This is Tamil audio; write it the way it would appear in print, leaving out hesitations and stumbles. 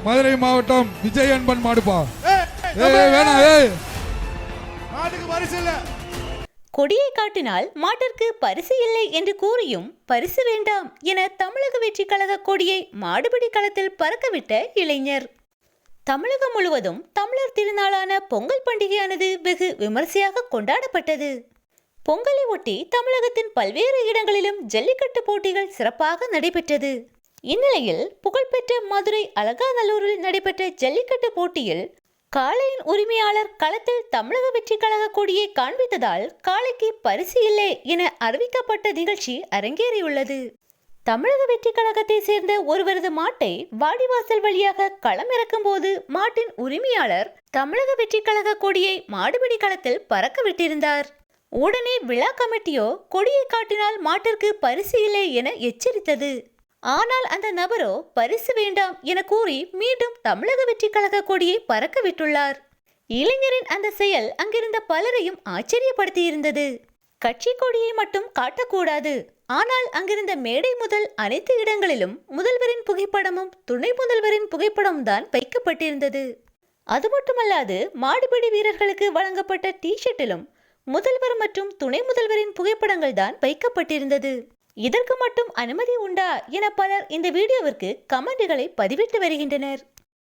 மதுரை மாவட்டம் விஜய் அன்பன் மாடுப்பா. வேணாம், மாட்டுக்கு பரிசு இல்ல. கொடியை காட்டினால் மாட்டிற்கு பரிசு இல்லை என்று கூறியும் பரிசு வேண்டாம் என தமிழக வெற்றி கழக கொடியை மாடுபிடி களத்தில் பறக்கவிட்ட இளைஞர். தமிழகம் முழுவதும் தமிழர் திருநாளான பொங்கல் பண்டிகையானது வெகு விமர்சையாக கொண்டாடப்பட்டது. பொங்கலை ஒட்டி தமிழகத்தின் பல்வேறு இடங்களிலும் ஜல்லிக்கட்டு போட்டிகள் சிறப்பாக நடைபெற்றது. இந்நிலையில் புகழ்பெற்ற மதுரை அலங்காநல்லூரில் நடைபெற்ற ஜல்லிக்கட்டு போட்டியில் காளையின் உரிமையாளர் களத்தில் தமிழக வெற்றி கழக கொடியை காண்பித்ததால் காளைக்கு பரிசு இல்லை என அறிவிக்கப்பட்ட நிகழ்ச்சி அரங்கேறியுள்ளது. தமிழக வெற்றி கழகத்தை சேர்ந்த ஒருவரது மாட்டை வாடிவாசல் வழியாக களம் இறக்கும் போது மாட்டின் உரிமையாளர் தமிழக வெற்றி கழக கொடியை மாடுபிடி களத்தில் பறக்க விட்டிருந்தார். உடனே விழா கமிட்டியோ கொடியை காட்டினால் மாட்டிற்கு பரிசு இல்லை என எச்சரித்தது. ஆனால் அந்த நபரோ பரிசு வேண்டாம் என கூறி மீண்டும் தமிழக வெற்றி கழக கொடியை பறக்க விட்டுள்ளார். இளைஞரின் அந்த செயல் அங்கிருந்த பலரையும் ஆச்சரியப்படுத்தியிருந்தது. கட்சி கொடியை மட்டும் காட்டக்கூடாது, ஆனால் அங்கிருந்த மேடை முதல் அனைத்து இடங்களிலும் முதல்வரின் புகைப்படமும் துணை முதல்வரின் புகைப்படமும் தான் வைக்கப்பட்டிருந்தது. அது மட்டுமல்லாது மாடுபிடி வீரர்களுக்கு வழங்கப்பட்ட டி-ஷர்ட்டிலும் முதல்வர் மற்றும் துணை முதல்வரின் புகைப்படங்கள் தான் வைக்கப்பட்டிருந்தது. இதற்கு மட்டும் அனுமதி உண்டா என பலர் இந்த வீடியோவிற்கு கமெண்ட்களை பதிவிட்டு வருகின்றனர்.